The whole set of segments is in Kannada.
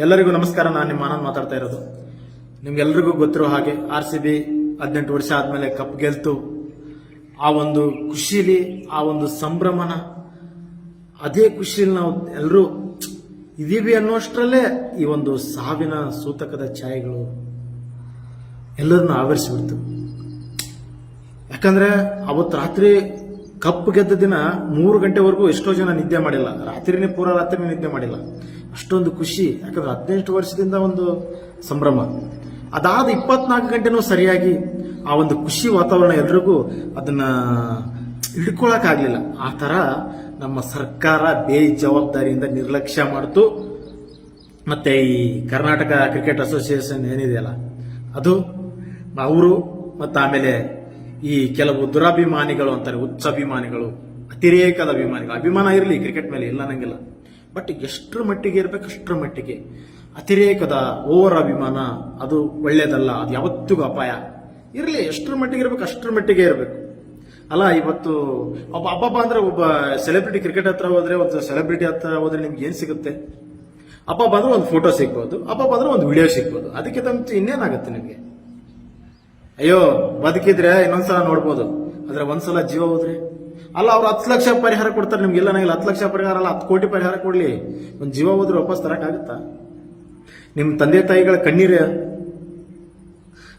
ಎಲ್ಲರಿಗೂ ನಮಸ್ಕಾರ. ನಾನು ನಿಮ್ಮ ಆನಂದ್ ಮಾತಾಡ್ತಾ ಇರೋದು. ನಿಮ್ಗೆಲ್ರಿಗೂ ಗೊತ್ತಿರೋ ಹಾಗೆ RCB 18 ವರ್ಷ ಆದ್ಮೇಲೆ ಕಪ್ ಗೆಲ್ತು. ಆ ಒಂದು ಖುಷಿಲಿ, ಆ ಒಂದು ಸಂಭ್ರಮನ, ಅದೇ ಖುಷಿಲಿ ನಾವು ಎಲ್ಲರೂ ಇದೀವಿ ಅನ್ನೋಷ್ಟರಲ್ಲೇ ಈ ಒಂದು ಸಾವಿನ ಸೂತಕದ ಛಾಯೆಗಳು ಎಲ್ಲರನ್ನು ಆವರಿಸಿಬಿಡ್ತು. ಯಾಕಂದ್ರೆ ಅವತ್ತು ರಾತ್ರಿ ಕಪ್ ಗೆದ್ದ ದಿನ 3 ಗಂಟೆವರೆಗೂ ಎಷ್ಟೋ ಜನ ನಿದ್ದೆ ಮಾಡಿಲ್ಲ. ಪೂರ ರಾತ್ರಿ ನಿದ್ದೆ ಮಾಡಿಲ್ಲ. ಅಷ್ಟೊಂದು ಖುಷಿ. ಯಾಕಂದ್ರೆ 18 ವರ್ಷದಿಂದ ಒಂದು ಸಂಭ್ರಮ. ಅದಾದ 24 ಗಂಟೆನೂ ಸರಿಯಾಗಿ ಆ ಒಂದು ಖುಷಿ ವಾತಾವರಣ ಎಲ್ರಿಗೂ ಅದನ್ನ ಹಿಡ್ಕೊಳಕ್ಕಾಗ್ಲಿಲ್ಲ. ಆ ತರ ನಮ್ಮ ಸರ್ಕಾರ ಬೇಜವಾಬ್ದಾರಿಯಿಂದ ನಿರ್ಲಕ್ಷ್ಯ ಮಾಡ್ತು. ಮತ್ತೆ ಈ ಕರ್ನಾಟಕ ಕ್ರಿಕೆಟ್ ಅಸೋಸಿಯೇಷನ್ ಏನಿದೆಯಲ್ಲ, ಅದು ಅವರು ಮತ್ತೆ ಆಮೇಲೆ ಈ ಕೆಲವು ದುರಭಿಮಾನಿಗಳು ಅಂತಾರೆ, ಹುಚ್ಚ ಅಭಿಮಾನಿಗಳು, ಅತಿರೇಕದ ಅಭಿಮಾನಿಗಳು. ಅಭಿಮಾನ ಇರಲಿ ಕ್ರಿಕೆಟ್ ಮೇಲೆ, ಇಲ್ಲ ನಂಗಿಲ್ಲ, ಬಟ್ ಎಷ್ಟರ ಮಟ್ಟಿಗೆ ಇರಬೇಕು ಅಷ್ಟರ ಮಟ್ಟಿಗೆ. ಅತಿರೇಕದ ಓವರ್ ಅಭಿಮಾನ ಅದು ಒಳ್ಳೇದಲ್ಲ, ಅದು ಯಾವತ್ತಿಗೂ ಅಪಾಯ. ಇರಲಿ, ಎಷ್ಟರ ಮಟ್ಟಿಗೆ ಇರಬೇಕು ಅಷ್ಟರ ಮಟ್ಟಿಗೆ ಇರಬೇಕು. ಅಲ್ಲ, ಇವತ್ತು ಒಬ್ಬ ಹಬ್ಬ ಅಂದ್ರೆ ಒಬ್ಬ ಸೆಲೆಬ್ರಿಟಿ ಕ್ರಿಕೆಟ್ ಹತ್ರ ಹೋದ್ರೆ, ಒಂದು ಸೆಲೆಬ್ರಿಟಿ ಹತ್ರ ಹೋದ್ರೆ ನಿಮ್ಗೆ ಏನ್ ಸಿಗುತ್ತೆ? ಹಬ್ಬ ಬಂದ್ರೆ ಒಂದು ಫೋಟೋ ಸಿಗ್ಬೋದು, ಹಬ್ಬ ಬಂದ್ರೆ ಒಂದು ವಿಡಿಯೋ ಸಿಗ್ಬೋದು. ಅದಕ್ಕೆ ತಮ್ಮ ಇನ್ನೇನಾಗುತ್ತೆ ನಿಮ್ಗೆ? ಅಯ್ಯೋ, ಬದುಕಿದ್ರೆ ಇನ್ನೊಂದ್ಸಲ ನೋಡ್ಬೋದು, ಆದ್ರೆ ಒಂದ್ಸಲ ಜೀವ ಹೋದ್ರೆ ಅಲ್ಲ. ಅವ್ರು 10 ಲಕ್ಷ ಪರಿಹಾರ ಕೊಡ್ತಾರೆ ನಿಮ್ಗೆ. ಇಲ್ಲ, ನಂಗಿಲ್ಲ 10 ಲಕ್ಷ ಪರಿಹಾರ ಅಲ್ಲ, 10 ಕೋಟಿ ಪರಿಹಾರ ಕೊಡ್ಲಿ, ಒಂದ್ ಜೀವ ಹೋದ್ರೆ ವಾಪಸ್ ತರಕಾಗುತ್ತಾ? ನಿಮ್ ತಂದೆ ತಾಯಿಗಳ ಕಣ್ಣೀರು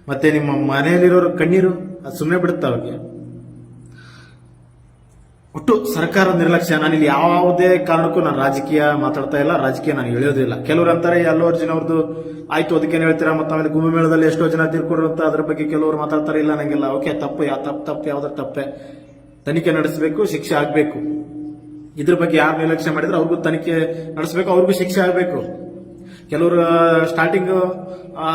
ಮತ್ತೆ ನಿಮ್ಮ ಮನೆಯಲ್ಲಿರೋರ ಕಣ್ಣೀರು ಅದು ಸುಮ್ಮನೆ ಬಿಡುತ್ತಾ ಅವ್ರಿಗೆ? ಒಟ್ಟು ಸರ್ಕಾರದ ನಿರ್ಲಕ್ಷ್ಯ. ನಾನಿಲ್ಲಿ ಯಾವುದೇ ಕಾರಣಕ್ಕೂ ನಾನು ರಾಜಕೀಯ ಮಾತಾಡ್ತಾ ಇಲ್ಲ, ರಾಜಕೀಯ ನಾನು ಎಳೆಯೋದಿಲ್ಲ. ಕೆಲವರು ಅಂತಾರೆ ಅಲ್ಲು ಅರ್ಜುನ್ ಅವ್ರದ್ದು ಆಯ್ತು, ಅದಕ್ಕೇನು ಹೇಳ್ತೀರಾ? ಮತ್ತೆ ಆಮೇಲೆ ಕುಂಭಮೇಳದಲ್ಲಿ ಎಷ್ಟೋ ಜನ ತೀರ್ಕೊಡ್ರು ಅಂತ ಅದ್ರ ಬಗ್ಗೆ ಕೆಲವರು ಮಾತಾಡ್ತಾರೆ. ಇಲ್ಲ, ನಂಗೆಲ್ಲ ಓಕೆ, ತಪ್ಪು ಯಾವ್ದಾರು ತಪ್ಪೆ, ತನಿಖೆ ನಡೆಸಬೇಕು, ಶಿಕ್ಷೆ ಆಗ್ಬೇಕು. ಇದ್ರ ಬಗ್ಗೆ ಯಾರು ನಿರ್ಲಕ್ಷ್ಯ ಮಾಡಿದ್ರೆ ಅವ್ರಿಗೂ ತನಿಖೆ ನಡೆಸಬೇಕು, ಅವ್ರಿಗೂ ಶಿಕ್ಷೆ ಆಗ್ಬೇಕು. ಕೆಲವರು ಸ್ಟಾರ್ಟಿಂಗ್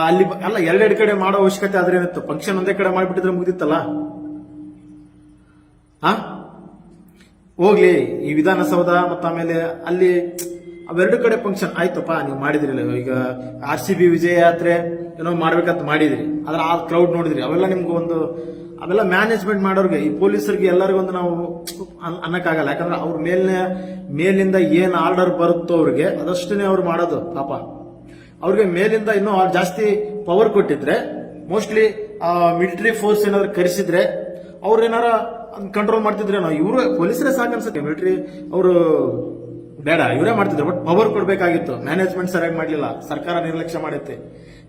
ಅಲ್ಲಿ ಅಲ್ಲ, ಎರಡೆರಡು ಕಡೆ ಮಾಡೋ ಅವಶ್ಯಕತೆ ಆದ್ರೆ ಏನಿತ್ತು? ಫಂಕ್ಷನ್ ಒಂದೇ ಕಡೆ ಮಾಡಿಬಿಟ್ಟಿದ್ರೆ ಮುಗಿದಿತ್ತಲ್ಲ. ಹೋಗ್ಲಿ, ಈ ವಿಧಾನಸೌಧ ಮತ್ತು ಆಮೇಲೆ ಅಲ್ಲಿ ಅವೆರಡು ಕಡೆ ಫಂಕ್ಷನ್ ಆಯ್ತಪ್ಪ, ನೀವು ಮಾಡಿದ್ರಿ. ಈಗ RCB ವಿಜಯ ಯಾತ್ರೆ ಏನೋ ಮಾಡ್ಬೇಕಂತ ಮಾಡಿದ್ರಿ, ಆದ್ರೆ ಆ ಕ್ರೌಡ್ ನೋಡಿದ್ರಿ, ಅವೆಲ್ಲ ನಿಮ್ಗೆ ಒಂದು ಅವೆಲ್ಲ ಮ್ಯಾನೇಜ್ಮೆಂಟ್ ಮಾಡೋರ್ಗೆ, ಈ ಪೊಲೀಸರಿಗೆ ಎಲ್ಲರಿಗೂ ಒಂದು ನಾವು ಅನ್ನಕ್ಕಾಗಲ್ಲ. ಯಾಕಂದ್ರೆ ಅವ್ರ ಮೇಲಿಂದ ಏನ್ ಆರ್ಡರ್ ಬರುತ್ತೋ ಅವ್ರಿಗೆ ಅದಷ್ಟೇ ಅವ್ರು ಮಾಡೋದು. ಪಾಪ ಅವ್ರಿಗೆ ಮೇಲಿಂದ ಇನ್ನೂ ಜಾಸ್ತಿ ಪವರ್ ಕೊಟ್ಟಿದ್ರೆ, ಮೋಸ್ಟ್ಲಿ ಮಿಲಿಟರಿ ಫೋರ್ಸ್ ಏನಾದ್ರು ಕರೆಸಿದ್ರೆ ಅವ್ರು ಏನಾರ ಕಂಟ್ರೋಲ್ ಮಾಡ್ತಿದ್ರೇನೋ. ಇವರು ಪೊಲೀಸರೇ ಸಾಕನ್ಸುತ್ತೆ, ಮಿಲಿಟರಿ ಅವರು ಬೇಡ, ಇವರೇ ಮಾಡ್ತಿದ್ರು. ಬಟ್ ಪವರ್ ಕೊಡ್ಬೇಕಾಗಿತ್ತು, ಮ್ಯಾನೇಜ್ಮೆಂಟ್ ಸರಿಯಾಗಿ ಮಾಡ್ಲಿಲ್ಲ, ಸರ್ಕಾರ ನಿರ್ಲಕ್ಷ್ಯ ಮಾಡುತ್ತೆ.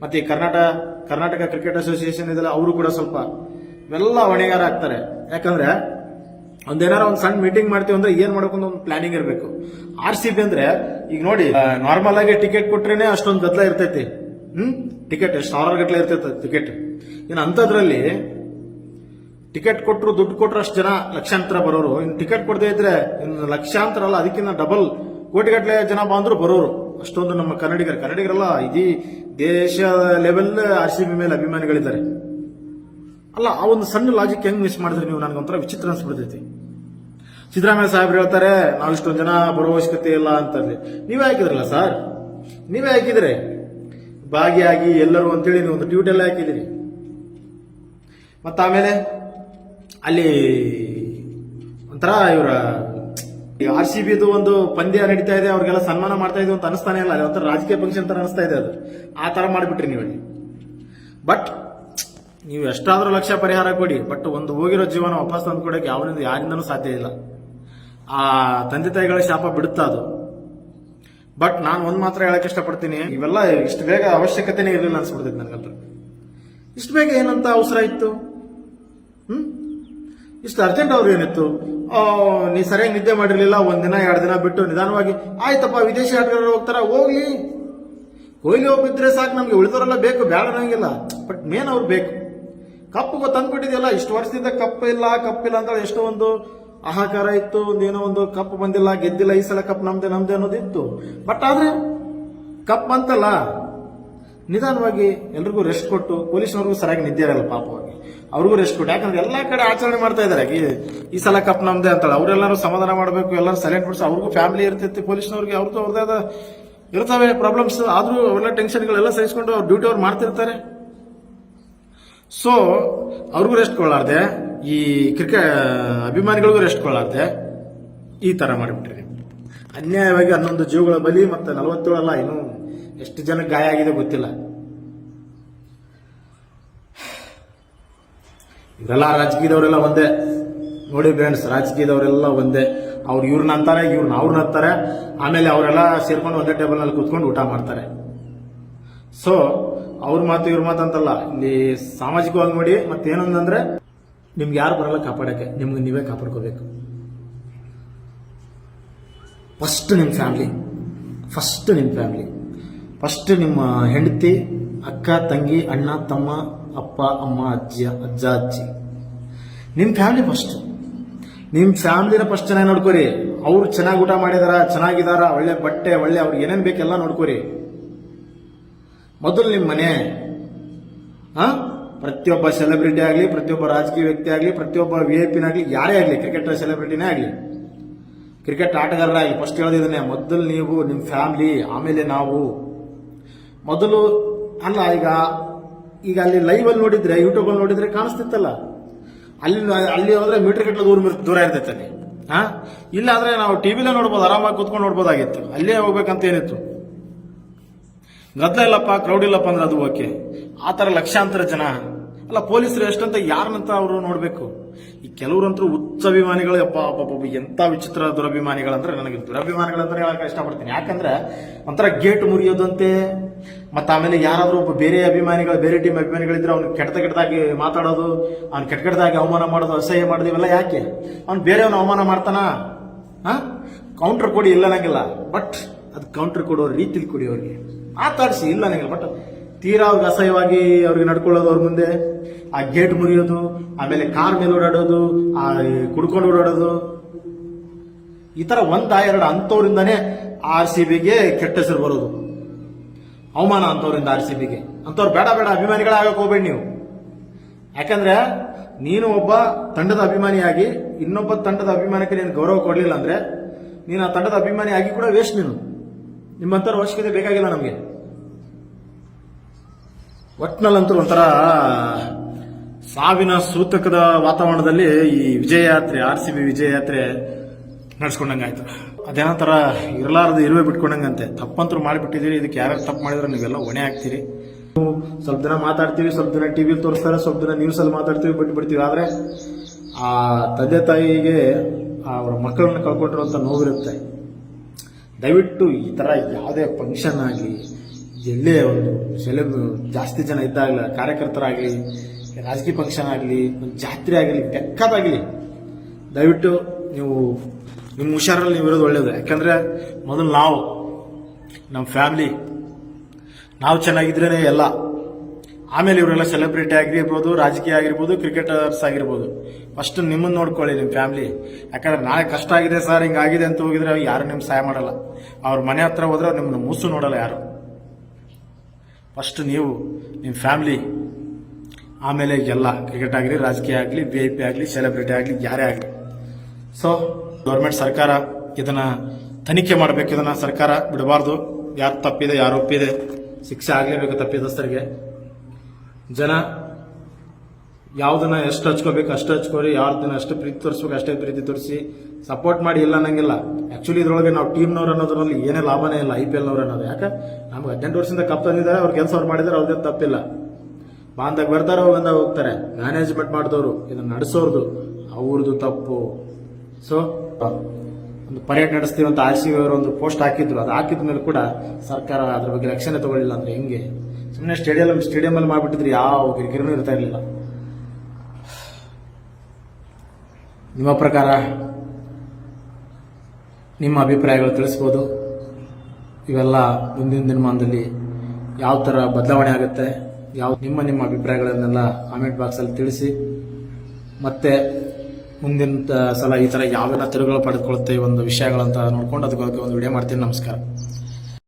ಮತ್ತೆ ಈ ಕರ್ನಾಟಕ ಕ್ರಿಕೆಟ್ ಅಸೋಸಿಯೇಷನ್ ಇದೆಲ್ಲ, ಅವರು ಕೂಡ ಸ್ವಲ್ಪ ಇವೆಲ್ಲ ಹೊಣೆಗಾರ ಆಗ್ತಾರೆ. ಯಾಕಂದ್ರೆ ಒಂದೇನಾರ ಒಂದು ಸಣ್ಣ ಮೀಟಿಂಗ್ ಮಾಡ್ತೀವಿ ಅಂದ್ರೆ ಏನ್ ಮಾಡ್ಕೊಂಡು ಒಂದು ಪ್ಲಾನಿಂಗ್ ಇರಬೇಕು. RCB ಅಂದ್ರೆ ಈಗ ನೋಡಿ, ನಾರ್ಮಲ್ ಆಗಿ ಟಿಕೆಟ್ ಕೊಟ್ರೇನೆ ಅಷ್ಟೊಂದು ಗದ್ದಲ ಇರ್ತೈತಿ. ಟಿಕೆಟ್ ಎಷ್ಟು ಸಾವಿರ ಗಟ್ಟಲೆ ಇರ್ತೈತೆ ಟಿಕೆಟ್. ಇನ್ನು ಅಂತದ್ರಲ್ಲಿ ಟಿಕೆಟ್ ಕೊಟ್ಟರು, ದುಡ್ಡು ಕೊಟ್ಟರು ಅಷ್ಟು ಜನ ಲಕ್ಷಾಂತರ ಬರೋರು. ಇನ್ನು ಟಿಕೆಟ್ ಕೊಡದೇ ಇದ್ರೆ ಇನ್ನು ಲಕ್ಷಾಂತರ ಅಲ್ಲ, ಅದಕ್ಕಿಂತ ಡಬಲ್ ಕೋಟಿಗಟ್ಟಲೆ ಜನ ಬಂದ್ರು ಬರೋರು. ಅಷ್ಟೊಂದು ನಮ್ಮ ಕನ್ನಡಿಗರಲ್ಲ, ಇಡೀ ದೇಶ ಲೆವೆಲ್ RCB ಮೇಲೆ ಅಭಿಮಾನಿಗಳಿದ್ದಾರೆ. ಅಲ್ಲ, ಆ ಒಂದು ಸಣ್ಣ ಲಾಜಿಕ್ ಹೆಂಗ್ ಮಿಸ್ ಮಾಡಿದ್ರಿ ನೀವು? ನನಗೊಂಥರ ವಿಚಿತ್ರ ಅನ್ಸ್ಬಿಡ್ತೈತಿ. ಸಿದ್ದರಾಮಯ್ಯ ಸಾಹೇಬ್ರು ಹೇಳ್ತಾರೆ ನಾವು ಇಷ್ಟೊಂದು ಜನ ಬರೋ ಅವಶ್ಯಕತೆ ಇಲ್ಲ ಅಂತಂದ್ರೆ, ನೀವೇ ಹಾಕಿದ್ರಲ್ಲ ಸರ್, ನೀವೇ ಹಾಕಿದ್ರೆ ಭಾಗಿಯಾಗಿ ಎಲ್ಲರೂ ಅಂತೇಳಿ ನೀವು ಒಂದು ಟ್ವೀಟ್ ಎಲ್ಲ ಹಾಕಿದಿರಿ. ಮತ್ತ ಆಮೇಲೆ ಅಲ್ಲಿ ಒಂಥರ ಇವರ RCBದು ಒಂದು ಪಂದ್ಯ ನಡೀತಾ ಇದೆ, ಅವ್ರಿಗೆಲ್ಲ ಸನ್ಮಾನ ಮಾಡ್ತಾ ಇದೆ ಅಂತ ಅನಿಸ್ತಾನೆ ಇಲ್ಲ. ಒಂಥರ ರಾಜಕೀಯ ಫಂಕ್ಷನ್ ತರ ಅನಿಸ್ತಾ ಇದೆ. ಅದು ಆ ತರ ಮಾಡಿಬಿಟ್ರಿ ನೀವು ಅಲ್ಲಿ. ಬಟ್ ನೀವು ಎಷ್ಟಾದ್ರೂ ಲಕ್ಷ ಪರಿಹಾರ ಕೊಡಿ, ಬಟ್ ಒಂದು ಹೋಗಿರೋ ಜೀವನ ವಾಪಸ್ ತಂದು ಕೊಡಕ್ಕೆ ಯಾರಿಂದನೂ ಸಾಧ್ಯ ಇಲ್ಲ. ಆ ತಂದೆ ತಾಯಿಗಳ ಶಾಪ ಬಿಡುತ್ತಾ ಅದು. ಬಟ್ ನಾನು ಒಂದ್ ಮಾತ್ರ ಹೇಳಕ್ ಇಷ್ಟಪಡ್ತೀನಿ, ಇವೆಲ್ಲ ಇಷ್ಟು ಬೇಗ ಅವಶ್ಯಕತೆನೇ ಇರಲಿಲ್ಲ ಅನ್ಸ್ಬಿಡ್ತೈತೆ ನನಗಂತೂ. ಇಷ್ಟು ಬೇಗ ಏನಂತ ಅವಸರ ಇತ್ತು? ಇಷ್ಟು ಅರ್ಜೆಂಟ್ ಅವ್ರು ಏನಿತ್ತು? ನೀ ಸರಿಯಾಗಿ ನಿದ್ದೆ ಮಾಡಿರ್ಲಿಲ್ಲ, 1 ದಿನ 2 ದಿನ ಬಿಟ್ಟು ನಿಧಾನವಾಗಿ ಆಯ್ತಪ್ಪ ವಿದೇಶಿ ಆಟಗಾರರು ಹೋಗ್ತಾರ, ಹೋಗ್ಲಿ, ಕೊಹ್ಲಿ ಹೋಗಿದ್ರೆ ಸಾಕು, ನಮ್ಗೆ ಉಳಿದವರೆಲ್ಲ ಬೇಕು, ಬೇಡ ನಂಗಿಲ್ಲ. ಬಟ್ ಮೇನ್ ಅವ್ರು ಬೇಕು. ಕಪ್ಪು ತಂದ್ಬಿಟ್ಟಿದೆಯಲ್ಲ, ಇಷ್ಟು ವರ್ಷದಿಂದ ಕಪ್ಪಿಲ್ಲ ಅಂತ ಎಷ್ಟೋ ಒಂದು ಆಹಾಕಾರ ಇತ್ತು, ಒಂದೇನೋ ಒಂದು ಕಪ್ ಬಂದಿಲ್ಲ, ಗೆದ್ದಿಲ್ಲ, ಈ ಸಲ ಕಪ್ ನಮ್ದೆ ಅನ್ನೋದಿತ್ತು. ಬಟ್ ಆದ್ರೆ ಕಪ್ ಅಂತಲ್ಲ, ನಿಧಾನವಾಗಿ ಎಲ್ರಿಗೂ ರೆಸ್ಟ್ ಕೊಟ್ಟು, ಪೊಲೀಸ್ನವ್ರಿಗೂ ಸರಿಯಾಗಿ ನಿದ್ದೆ ಇರಲ್ಲ ಪಾಪವಾಗಿ, ಅವ್ರಿಗೂ ರೆಸ್ಟ್ ಕೊಟ್ಟು. ಯಾಕಂದ್ರೆ ಎಲ್ಲಾ ಕಡೆ ಆಚರಣೆ ಮಾಡ್ತಾ ಇದಾರೆ, ಈ ಸಲ ಕಪ್ ನಮ್ದೆ ಅಂತಾಳೆ. ಅವರೆಲ್ಲರೂ ಸಮಾಧಾನ ಮಾಡಬೇಕು, ಎಲ್ಲರೂ ಸೈಲೆಂಟ್ ಬಿಡಿಸಿ, ಅವ್ರಿಗೂ ಫ್ಯಾಮಿಲಿ ಇರ್ತೈತಿ, ಪೊಲೀಸ್ನವ್ರಿಗೆ ಅವ್ರದೇ ಇರ್ತವೆ ಪ್ರಾಬ್ಲಮ್ಸ್. ಆದ್ರೂ ಅವೆಲ್ಲ ಟೆನ್ಷನ್ಗಳೆಲ್ಲ ಸಹಿಸ್ಕೊಂಡು ಅವ್ರ ಡ್ಯೂಟಿ ಅವ್ರು ಮಾಡ್ತಿರ್ತಾರೆ. ಸೊ ಅವ್ರಿಗೂ ರೆಸ್ಟ್ ಕೊಳ್ಳಾರ್ದೆ, ಈ ಕ್ರಿಕೆಟ್ ಅಭಿಮಾನಿಗಳಿಗೂ ರೆಸ್ಟ್ ಕೊಳ್ಳಾರ್ದೆ ಈ ತರ ಮಾಡಿಬಿಟ್ರಿ. ಅನ್ಯಾಯವಾಗಿ 11 ಜೀವಗಳ ಬಲಿ, ಮತ್ತೆ 47 ಅಲ್ಲ, ಇನ್ನು ಎಷ್ಟು ಜನಕ್ಕೆ ಗಾಯ ಆಗಿದೆ ಗೊತ್ತಿಲ್ಲ. ಇವರೆಲ್ಲ ರಾಜಕೀಯದವರೆಲ್ಲ ಒಂದೇ ನೋಡಿ ಫ್ರೆಂಡ್ಸ್, ರಾಜಕೀಯದವರೆಲ್ಲ ಒಂದೇ. ಅವ್ರು ಇವ್ರನ್ನ ಅಂತಾರೆ, ಇವ್ರನ್ನ ಅವ್ರನ್ನ ಅಂತಾರೆ, ಆಮೇಲೆ ಅವರೆಲ್ಲ ಸೇರ್ಕೊಂಡು ಒಂದೇ ಟೇಬಲ್ನಲ್ಲಿ ಕೂತ್ಕೊಂಡು ಊಟ ಮಾಡ್ತಾರೆ. ಸೊ ಅವ್ರ ಮಾತು ಇವ್ರ ಮಾತು ಅಂತಲ್ಲ, ಇಲ್ಲಿ ಸಾಮಾಜಿಕವಾಗಿ ನೋಡಿ. ಮತ್ತೇನಂದ್ರೆ ನಿಮ್ಗೆ ಯಾರು ಬರಲ್ಲ ಕಾಪಾಡಕ್ಕೆ, ನಿಮ್ಗೆ ನೀವೇ ಕಾಪಾಡ್ಕೋಬೇಕು. ಫಸ್ಟ್ ನಿಮ್ಮ ಫ್ಯಾಮಿಲಿ, ಫಸ್ಟ್ ನಿಮ್ಮ ಹೆಂಡತಿ, ಅಕ್ಕ, ತಂಗಿ, ಅಣ್ಣ, ತಮ್ಮ, ಅಪ್ಪ, ಅಮ್ಮ, ಅಜ್ಜ, ಅಜ್ಜಿ. ನಿಮ್ಮ ಫ್ಯಾಮಿಲಿ ಫಸ್ಟ್. ನಿಮ್ಮ ಫ್ಯಾಮಿಲಿನ ಫಸ್ಟ್ ಚೆನ್ನಾಗಿ ನೋಡ್ಕೋರಿ. ಅವ್ರು ಚೆನ್ನಾಗಿ ಊಟ ಮಾಡಿದಾರ, ಚೆನ್ನಾಗಿದಾರ, ಒಳ್ಳೆ ಬಟ್ಟೆ, ಒಳ್ಳೆ ಅವ್ರಿಗೆ ಏನೇನು ಬೇಕೆಲ್ಲ ನೋಡ್ಕೋರಿ. ಮೊದಲು ನಿಮ್ಮ ಮನೆ. ಪ್ರತಿಯೊಬ್ಬ ಸೆಲೆಬ್ರಿಟಿ ಆಗಲಿ, ಪ್ರತಿಯೊಬ್ಬ ರಾಜಕೀಯ ವ್ಯಕ್ತಿ ಆಗಲಿ, ಪ್ರತಿಯೊಬ್ಬ VIP ನಾಗಲಿ, ಯಾರೇ ಆಗಲಿ, ಕ್ರಿಕೆಟ್ ಸೆಲೆಬ್ರಿಟಿನೇ ಆಗಲಿ, ಕ್ರಿಕೆಟ್ ಆಟಗಾರರಾಗಲಿ, ಫಸ್ಟ್ ಹೇಳೋದಿದ್ದಾನೆ, ಮೊದಲು ನೀವು, ನಿಮ್ಮ ಫ್ಯಾಮಿಲಿ, ಆಮೇಲೆ ನಾವು. ಮೊದಲು ಅಲ್ಲ, ಈಗ ಅಲ್ಲಿ ಲೈವಲ್ಲಿ ನೋಡಿದ್ರೆ, ಯೂಟ್ಯೂಬಲ್ಲಿ ನೋಡಿದ್ರೆ ಕಾಣಿಸ್ತಿತ್ತಲ್ಲ, ಅಲ್ಲಿ ಹೋದ್ರೆ ಮೀಟರ್ ಗಟ್ಟಲೆ ದೂರ ಇರ್ತೈತೆ ಅಲ್ಲಿ. ಇಲ್ಲ ಆದ್ರೆ ನಾವು ಟಿವಿಲೇ ನೋಡ್ಬೋದು, ಆರಾಮಾಗಿ ಕೂತ್ಕೊಂಡು ನೋಡ್ಬೋದಾಗಿತ್ತು. ಅಲ್ಲೇ ಹೋಗ್ಬೇಕಂತ ಏನಿತ್ತು? ಗದ್ದಲ ಇಲ್ಲಪ್ಪ, ಕ್ರೌಡ್ ಇಲ್ಲಪ್ಪ ಅಂದ್ರೆ ಅದು ಓಕೆ. ಆ ಥರ ಲಕ್ಷಾಂತರ ಜನ ಅಲ್ಲ, ಪೊಲೀಸರು ಎಷ್ಟಂತ ಯಾರನ್ನಂತ ಅವರು ನೋಡಬೇಕು. ಈ ಕೆಲವರಂತರೂ ಹುಚ್ಚ ಅಭಿಮಾನಿಗಳು, ಅಪ್ಪ ಎಂಥ ವಿಚಿತ್ರ ದುರಭಿಮಾನಿಗಳಂದ್ರೆ, ನನಗೆ ದುರಭಿಮಾನಿಗಳಂದ್ರೆ ಹೇಳಕ್ಕೆ ಇಷ್ಟಪಡ್ತೀನಿ. ಯಾಕಂದ್ರೆ ಒಂಥರ ಗೇಟ್ ಮುರಿಯೋದಂತೆ, ಮತ್ತು ಆಮೇಲೆ ಯಾರಾದರೂ ಒಬ್ಬ ಬೇರೆ ಅಭಿಮಾನಿಗಳು, ಬೇರೆ ಟೀಮ್ ಅಭಿಮಾನಿಗಳಿದ್ರೆ ಅವ್ನು ಕೆಟ್ಟದಾಗಿ ಮಾತಾಡೋದು, ಅವ್ನು ಕೆಟ್ಟದಾಗಿ ಅವಮಾನ ಮಾಡೋದು, ಅಸಹ್ಯ ಮಾಡೋದು, ಇವೆಲ್ಲ ಯಾಕೆ? ಅವ್ನು ಬೇರೆಯವನ್ನ ಅವಮಾನ ಮಾಡ್ತಾನ? ಕೌಂಟರ್ ಕೊಡಿ, ಇಲ್ಲ ಅನ್ನಂಗಿಲ್ಲ. ಬಟ್ ಅದು ಕೌಂಟರ್ ಕೊಡೋ ರೀತಿಲಿ ಕೊಡಿ, ಅವ್ರಿಗೆ ಮಾತಾಡಿಸಿ, ಇಲ್ಲ ಅನ್ನಂಗಿಲ್ಲ. ಬಟ್ ತೀರಾ ಅವ್ರಿಗೆ ಅಸಹ್ಯವಾಗಿ ಅವ್ರಿಗೆ ನಡ್ಕೊಳ್ಳೋದು, ಅವ್ರ ಮುಂದೆ ಆ ಗೇಟ್ ಮುರಿಯೋದು, ಆಮೇಲೆ ಕಾರ್ ಮೇಲೆ ಓಡಾಡೋದು, ಆ ಕುಡ್ಕೊಂಡು ಓಡಾಡೋದು, ಈ ತರ 1-2 ಅಂಥವ್ರಿಂದಾನೇ RCBಗೆ ಕೆಟ್ಟ ಹೆಸರು ಬರೋದು, ಅವಮಾನ ಅಂಥವ್ರಿಂದ RCBಗೆ. ಅಂಥವ್ರು ಬೇಡ ಅಭಿಮಾನಿಗಳಾಗಕ್ಕೆ ಹೋಗ್ಬೇಡಿ ನೀವು. ಯಾಕಂದ್ರೆ ನೀನು ಒಬ್ಬ ತಂಡದ ಅಭಿಮಾನಿಯಾಗಿ ಇನ್ನೊಬ್ಬ ತಂಡದ ಅಭಿಮಾನಕ್ಕೆ ನೀನು ಗೌರವ ಕೊಡಲಿಲ್ಲ ಅಂದ್ರೆ, ನೀನು ಆ ತಂಡದ ಅಭಿಮಾನಿ ಆಗಿ ಕೂಡ ವೇಸ್ಟ್. ನಿಮ್ಮಂಥವ್ರ ಅವಶ್ಯಕತೆ ಬೇಕಾಗಿಲ್ಲ ನಮಗೆ. ಒಟ್ನಲ್ಲಂತೂ ಒಂಥರ ಸಾವಿನ ಸೂತಕದ ವಾತಾವರಣದಲ್ಲಿ ಈ ವಿಜಯ ಯಾತ್ರೆ, RCB ವಿಜಯ ಯಾತ್ರೆ ನಡೆಸ್ಕೊಂಡಂಗಾಯ್ತು. ಅದೇನೋ ಥರ ಇರಲಾರದು ಇರುವೆ ಬಿಟ್ಕೊಂಡಂಗಂತೆ. ತಪ್ಪಂತರೂ ಮಾಡಿಬಿಟ್ಟಿದ್ದೀರಿ. ಇದಕ್ಕೆ ಯಾರ್ಯಾರು ತಪ್ಪು ಮಾಡಿದ್ರೆ ನೀವೆಲ್ಲ ಹೊಣೆ ಆಗ್ತೀರಿ. ಸ್ವಲ್ಪ ದಿನ ಮಾತಾಡ್ತೀವಿ, ಸ್ವಲ್ಪ ದಿನ ಟಿವಿಲಿ ತೋರಿಸ್ತಾರೆ, ಸ್ವಲ್ಪ ದಿನ ನ್ಯೂಸಲ್ಲಿ ಮಾತಾಡ್ತೀವಿ, ಬಿಟ್ಬಿಡ್ತೀವಿ. ಆದರೆ ಆ ತಂದೆ ತಾಯಿಗೆ ಅವರ ಮಕ್ಕಳನ್ನ ಕಳ್ಕೊಂಡಿರುವಂಥ ನೋವಿರುತ್ತೆ. ದಯವಿಟ್ಟು ಈ ಥರ ಯಾವುದೇ ಫಂಕ್ಷನ್ ಆಗಲಿ, ಎಲ್ಲೇ ಒಂದು ಜಾಸ್ತಿ ಜನ ಇದ್ದಾಗಲಿ, ಕಾರ್ಯಕರ್ತರಾಗಲಿ, ರಾಜಕೀಯ ಫಂಕ್ಷನ್ ಆಗಲಿ, ಒಂದು ಜಾತ್ರೆ ಆಗಲಿ, ಬೆಕ್ಕದಾಗಲಿ, ದಯವಿಟ್ಟು ನೀವು ನಿಮ್ಮ ಹುಷಾರಲ್ಲಿ ನೀವು ಇರೋದು ಒಳ್ಳೆಯದು. ಯಾಕಂದರೆ ಮೊದಲು ನಾವು, ನಮ್ಮ ಫ್ಯಾಮಿಲಿ, ನಾವು ಚೆನ್ನಾಗಿದ್ರೇ ಎಲ್ಲ. ಆಮೇಲೆ ಇವರೆಲ್ಲ ಸೆಲೆಬ್ರಿಟಿ ಆಗಿರ್ಬೋದು, ರಾಜಕೀಯ ಆಗಿರ್ಬೋದು, ಕ್ರಿಕೆಟರ್ಸ್ ಆಗಿರ್ಬೋದು. ಫಸ್ಟ್ ನಿಮ್ಮನ್ನು ನೋಡ್ಕೊಳ್ಳಿ, ನಿಮ್ಮ ಫ್ಯಾಮಿಲಿ. ಯಾಕಂದ್ರೆ ನಾಳೆ ಕಷ್ಟ ಆಗಿದೆ ಸರ್, ಹಿಂಗಾಗಿದೆ ಅಂತ ಹೋಗಿದ್ರೆ ಯಾರು ನಿಮ್ಗೆ ಸಹಾಯ ಮಾಡಲ್ಲ. ಅವ್ರ ಮನೆ ಹತ್ರ ಹೋದ್ರೆ ನಿಮ್ಮನ್ನು ಮೂಸು ನೋಡಲ್ಲ ಯಾರು. ಫಸ್ಟ್ ನೀವು, ನಿಮ್ಮ ಫ್ಯಾಮಿಲಿ, ಆಮೇಲೆ ಎಲ್ಲ, ಕ್ರಿಕೆಟ್ ಆಗಲಿ, ರಾಜಕೀಯ ಆಗಲಿ, VIP ಆಗಲಿ, ಸೆಲೆಬ್ರಿಟಿ ಆಗಲಿ, ಯಾರೇ ಆಗಲಿ. ಸೊ ಗೌರ್ಮೆಂಟ್, ಸರ್ಕಾರ ಇದನ್ನ ತನಿಖೆ ಮಾಡಬೇಕು. ಇದನ್ನ ಸರ್ಕಾರ ಬಿಡಬಾರ್ದು. ಯಾರು ತಪ್ಪಿದೆ, ಯಾರು ಒಪ್ಪಿದೆ, ಶಿಕ್ಷೆ ಆಗಲೇಬೇಕು ತಪ್ಪಿದಸ್ಥರಿಗೆ. ಜನ ಯಾವುದನ್ನ ಎಷ್ಟು ಹಚ್ಕೋಬೇಕು ಅಷ್ಟು ಹಚ್ಕೋರಿ, ಯಾವ್ದನ್ನ ಎಷ್ಟು ಪ್ರೀತಿ ತೋರಿಸ್ಬೇಕು ಅಷ್ಟೇ ಪ್ರೀತಿ ತೋರಿಸಿ ಸಪೋರ್ಟ್ ಮಾಡಿ, ಇಲ್ಲ ಅನ್ನಂಗಿಲ್ಲ. ಆಕ್ಚುಲಿ ಇದ್ರೊಳಗೆ ನಾವು ಟೀಮ್ನವ್ರು ಅನ್ನೋದ್ರಲ್ಲಿ ಏನೇ ಲಾಭನೇ ಇಲ್ಲ. IPL ಅನ್ನೋದು ಯಾಕೆ ನಮ್ಗೆ 18 ವರ್ಷದಿಂದ ಕಪ್ ತಂದಿದ್ದಾರೆ, ಅವ್ರು ಕೆಲಸ ಅವ್ರು ಮಾಡಿದಾರೆ, ಅವ್ರದ್ದೇನು ತಪ್ಪಿಲ್ಲ. ಬಾಂದಾಗ ಬರ್ತಾರೆ, ಬಂದಾಗ ಹೋಗ್ತಾರೆ. ಮ್ಯಾನೇಜ್ಮೆಂಟ್ ಮಾಡಿದವರು, ಇದನ್ನ ನಡೆಸೋರ್ದು ಅವ್ರದ್ದು ತಪ್ಪು. ಸೊ ಒಂದು ಪರೇಡ್ ನಡೆಸ್ತೀವಿ ಅಂತ RCB ಅವರು ಒಂದು ಪೋಸ್ಟ್ ಹಾಕಿದ್ರು. ಅದು ಹಾಕಿದ ಮೇಲೆ ಕೂಡ ಸರ್ಕಾರ ಅದ್ರ ಬಗ್ಗೆ ಆಕ್ಷನ್ ತಗೊಳ್ಳಿಲ್ಲ ಅಂದ್ರೆ ಹೆಂಗೆ? ಸುಮ್ಮನೆ ಸ್ಟೇಡಿಯಂಲ್ಲಿ ಮಾಡಿಬಿಟ್ಟಿದ್ರೆ ಯಾವ ಕಿರಿಕಿರಿನೂ ಇರ್ತಾ ಇರಲಿಲ್ಲ. ನಿಮ್ಮ ಪ್ರಕಾರ ನಿಮ್ಮ ಅಭಿಪ್ರಾಯಗಳು ತಿಳಿಸ್ಬೋದು. ಇವೆಲ್ಲ ಮುಂದಿನ ದಿನಮಾನದಲ್ಲಿ ಯಾವ ಥರ ಬದಲಾವಣೆ ಆಗುತ್ತೆ, ನಿಮ್ಮ ಅಭಿಪ್ರಾಯಗಳನ್ನೆಲ್ಲ ಕಾಮೆಂಟ್ ಬಾಕ್ಸಲ್ಲಿ ತಿಳಿಸಿ. ಮತ್ತೆ ಮುಂದಿನ ಸಲ ಈ ಥರ ಯಾವೆಲ್ಲ ತಿರುಗಳು ಪಡೆದುಕೊಳ್ಳುತ್ತೆ ಈ ಒಂದು ವಿಷಯಗಳಂತ ನೋಡ್ಕೊಂಡು ಅದಕ್ಕೆ ಒಂದು ವಿಡಿಯೋ ಮಾಡ್ತೀನಿ. ನಮಸ್ಕಾರ.